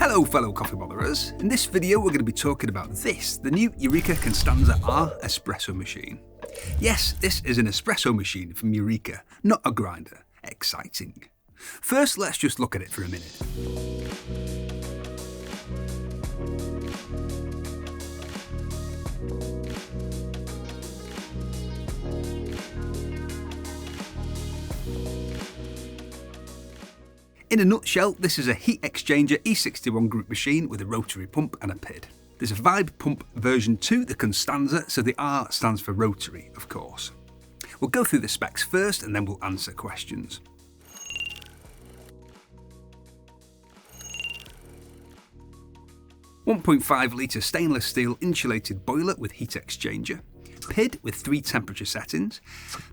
Hello fellow coffee botherers. In this video we're going to be talking about this, the new Eureka Constanza R espresso machine. Yes, this is an espresso machine from Eureka, not a grinder. Exciting. First, let's just look at it for a minute. In a nutshell, this is a heat exchanger E61 group machine with a rotary pump and a PID. There's a Vibe pump version 2, the Constanza, so the R stands for rotary, of course. We'll go through the specs first and then we'll answer questions. .5 litre stainless steel insulated boiler with heat exchanger, PID with 3 temperature settings,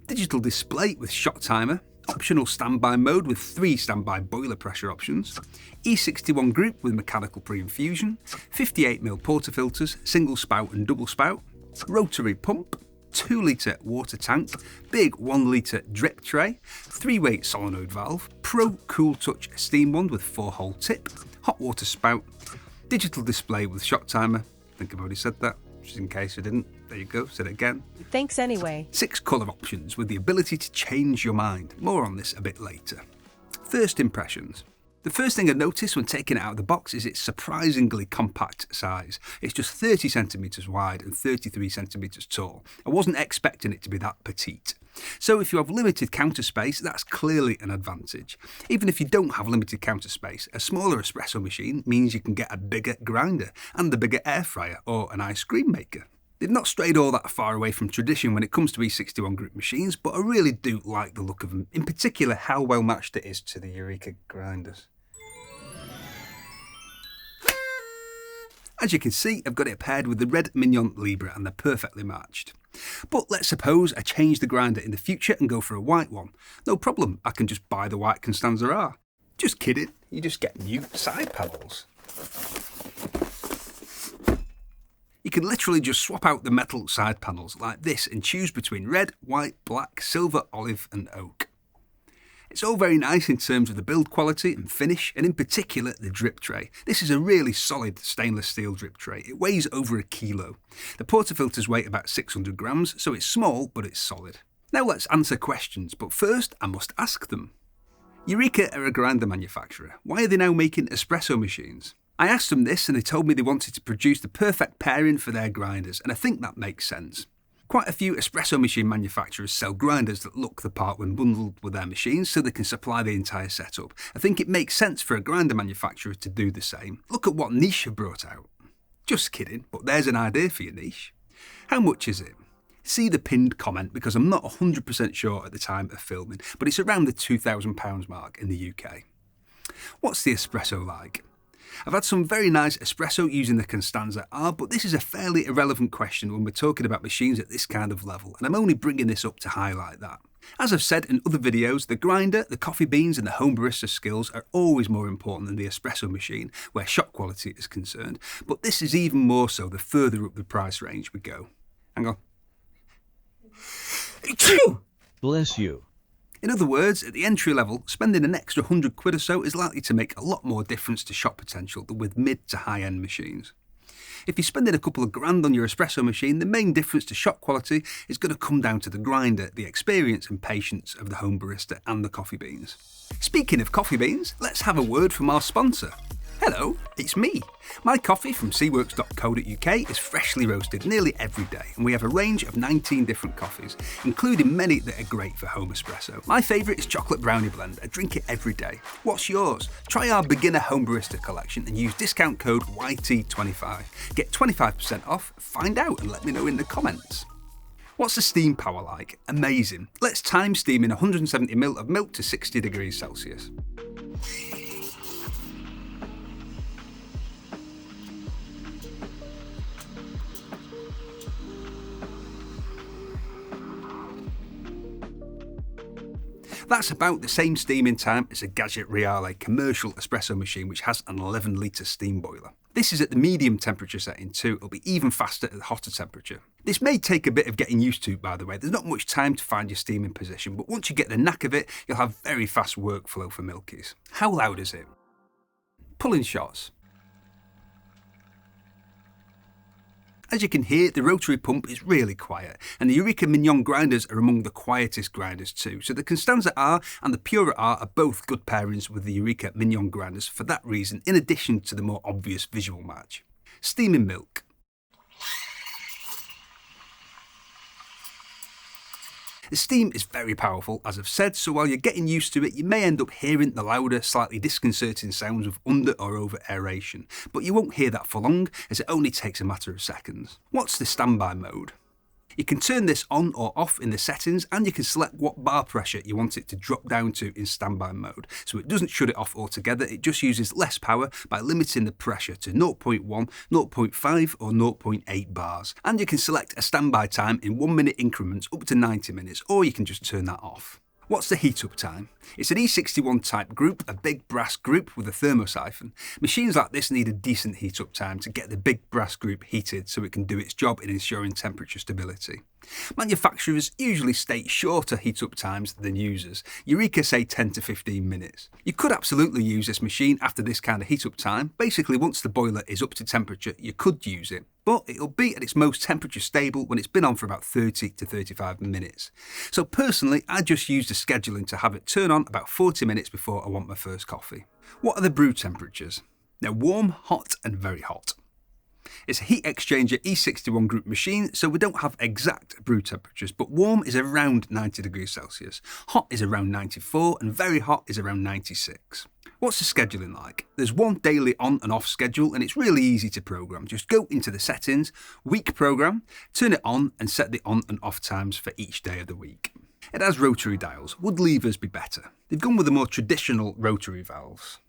digital display with shot timer, optional standby mode with 3 standby boiler pressure options, E61 group with mechanical pre-infusion, 58mm portafilters, single spout and double spout, rotary pump, 2 litre water tank, big 1 litre drip tray, 3-way solenoid valve, Pro Cool Touch steam wand with 4-hole tip, hot water spout, digital display with shot timer. I think I've already said that, just in case I didn't. There you go, said it again. Thanks anyway. 6 colour options with the ability to change your mind. More on this a bit later. First impressions. The first thing I noticed when taking it out of the box is its surprisingly compact size. It's just 30 centimetres wide and 33 centimetres tall. I wasn't expecting it to be that petite. So if you have limited counter space, that's clearly an advantage. Even if you don't have limited counter space, a smaller espresso machine means you can get a bigger grinder and a bigger air fryer or an ice cream maker. They've not strayed all that far away from tradition when it comes to E61 group machines, but I really do like the look of them, in particular how well matched it is to the Eureka grinders. As you can see, I've got it paired with the red Mignon Libre and they're perfectly matched. But let's suppose I change the grinder in the future and go for a white one. No problem, I can just buy the white Constanza R. Just kidding, you just get new side panels. You can literally just swap out the metal side panels like this and choose between red, white, black, silver, olive and oak. It's all very nice in terms of the build quality and finish, and in particular the drip tray. This is a really solid stainless steel drip tray. It weighs over 1 kilo. The portafilters weigh about 600 grams, so it's small but it's solid. Now let's answer questions, but first I must ask them. Eureka are a grinder manufacturer. Why are they now making espresso machines? I asked them this and they told me they wanted to produce the perfect pairing for their grinders, and I think that makes sense. Quite a few espresso machine manufacturers sell grinders that look the part when bundled with their machines so they can supply the entire setup. I think it makes sense for a grinder manufacturer to do the same. Look at what niche have brought out. Just kidding, but there's an idea for your niche. How much is it? See the pinned comment because I'm not 100% sure at the time of filming, but it's around the £2,000 mark in the UK. What's the espresso like? I've had some very nice espresso using the Constanza R, but this is a fairly irrelevant question when we're talking about machines at this kind of level, and I'm only bringing this up to highlight that. As I've said in other videos, the grinder, the coffee beans and the home barista skills are always more important than the espresso machine where shot quality is concerned, but this is even more so the further up the price range we go. Hang on. Bless you. In other words, at the entry level, spending an extra £100 or so is likely to make a lot more difference to shop potential than with mid to high end machines. If you're spending a couple of grand on your espresso machine, the main difference to shot quality is going to come down to the grinder, the experience and patience of the home barista and the coffee beans. Speaking of coffee beans, let's have a word from our sponsor. Hello, it's me. My coffee from seaworks.co.uk is freshly roasted nearly every day, and we have a range of 19 different coffees, including many that are great for home espresso. My favourite is chocolate brownie blend. I drink it every day. What's yours? Try our beginner home barista collection and use discount code YT25. Get 25% off, find out and let me know in the comments. What's the steam power like? Amazing. Let's time steam in 170ml of milk to 60 degrees Celsius. That's about the same steaming time as a Gadget Reale commercial espresso machine which has an 11 litre steam boiler. This is at the medium temperature setting too, it'll be even faster at the hotter temperature. This may take a bit of getting used to, by the way. There's not much time to find your steaming position, but once you get the knack of it, you'll have very fast workflow for milkies. How loud is it? Pulling shots. As you can hear, the rotary pump is really quiet, and the Eureka Mignon grinders are among the quietest grinders too, so the Constanza R and the Pura R are both good pairings with the Eureka Mignon grinders for that reason, in addition to the more obvious visual match. Steaming milk. The steam is very powerful, as I've said, so while you're getting used to it, you may end up hearing the louder, slightly disconcerting sounds of under or over aeration, but you won't hear that for long, as it only takes a matter of seconds. What's the standby mode? You can turn this on or off in the settings, and you can select what bar pressure you want it to drop down to in standby mode, so it doesn't shut it off altogether, it just uses less power by limiting the pressure to 0.1, 0.5 or 0.8 bars. And you can select a standby time in 1 minute increments up to 90 minutes, or you can just turn that off. What's the heat up time? It's an E61 type group, a big brass group with a thermosiphon. Machines like this need a decent heat up time to get the big brass group heated so it can do its job in ensuring temperature stability. Manufacturers usually state shorter heat up times than users. Eureka say 10 to 15 minutes. You could absolutely use this machine after this kind of heat up time. Basically, once the boiler is up to temperature, you could use it, but it'll be at its most temperature stable when it's been on for about 30 to 35 minutes. So personally, I just use the scheduling to have it turn on about 40 minutes before I want my first coffee. What are the brew temperatures? They're warm, hot and very hot. It's a heat exchanger E61 group machine, so we don't have exact brew temperatures, but warm is around 90 degrees Celsius, hot is around 94 and very hot is around 96. What's the scheduling like? There's one daily on and off schedule and it's really easy to program. Just go into the settings, week program, turn it on and set the on and off times for each day of the week. It has rotary dials. Would levers be better? They've gone with the more traditional rotary valves.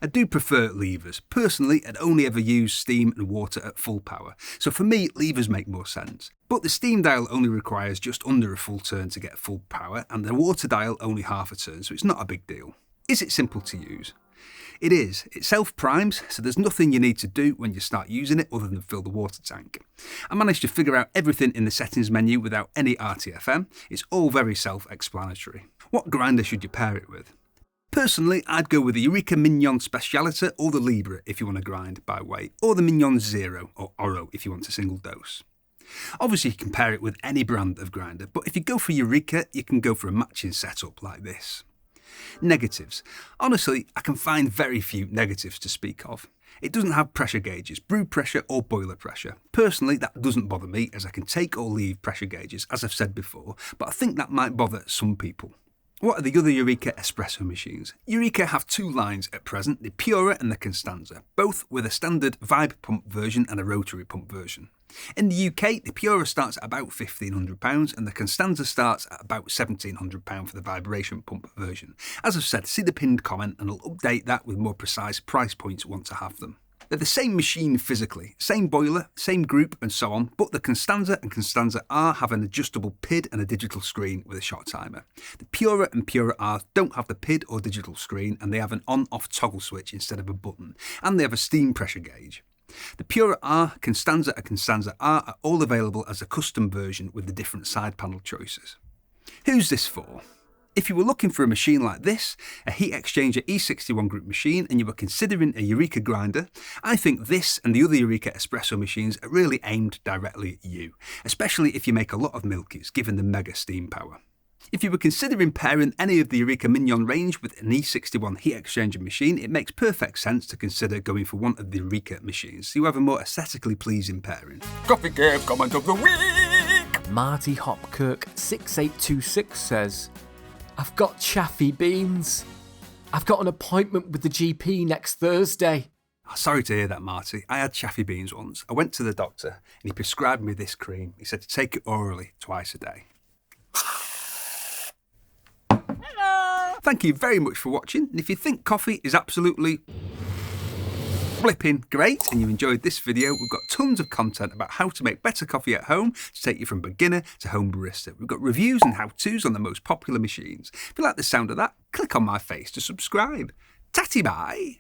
I do prefer levers. Personally, I'd only ever use steam and water at full power, so for me, levers make more sense. But the steam dial only requires just under a full turn to get full power, and the water dial only half a turn, so it's not a big deal. Is it simple to use? It is. It self-primes, so there's nothing you need to do when you start using it other than fill the water tank. I managed to figure out everything in the settings menu without any RTFM. It's all very self-explanatory. What grinder should you pair it with? Personally, I'd go with the Eureka Mignon Specialita or the Libre if you want to grind by weight, or the Mignon Zero or Oro if you want a single dose. Obviously you can pair it with any brand of grinder, but if you go for Eureka, you can go for a matching setup like this. Negatives. Honestly, I can find very few negatives to speak of. It doesn't have pressure gauges, brew pressure or boiler pressure. Personally, that doesn't bother me as I can take or leave pressure gauges, as I've said before, but I think that might bother some people. What are the other Eureka espresso machines? Eureka have two lines at present, the Pura and the Constanza, both with a standard vibe pump version and a rotary pump version. In the UK, the Pura starts at about £1,500 and the Constanza starts at about £1,700 for the vibration pump version. As I've said, see the pinned comment and I'll update that with more precise price points once I have them. They're the same machine physically, same boiler, same group and so on, but the Constanza and Constanza R have an adjustable PID and a digital screen with a shot timer. The Pura and Pura R don't have the PID or digital screen and they have an on-off toggle switch instead of a button, and they have a steam pressure gauge. The Pura R, Constanza and Constanza R are all available as a custom version with the different side panel choices. Who's this for? If you were looking for a machine like this, a heat exchanger E61 group machine, and you were considering a Eureka grinder, I think this and the other Eureka espresso machines are really aimed directly at you, especially if you make a lot of milkies, given the mega steam power. If you were considering pairing any of the Eureka Mignon range with an E61 heat exchanger machine, it makes perfect sense to consider going for one of the Eureka machines, so you have a more aesthetically pleasing pairing. Coffee Cave comment of the week! Marty Hopkirk 6826 says, I've got chaffy beans. I've got an appointment with the GP next Thursday. Oh, sorry to hear that, Marty. I had chaffy beans once. I went to the doctor and he prescribed me this cream. He said to take it orally twice a day. Hello! Thank you very much for watching. And if you think coffee is absolutely flipping great and you enjoyed this video, we've got tons of content about how to make better coffee at home to take you from beginner to home barista. We've got reviews and how-tos on the most popular machines. If you like the sound of that, click on my face to subscribe. Tatty bye!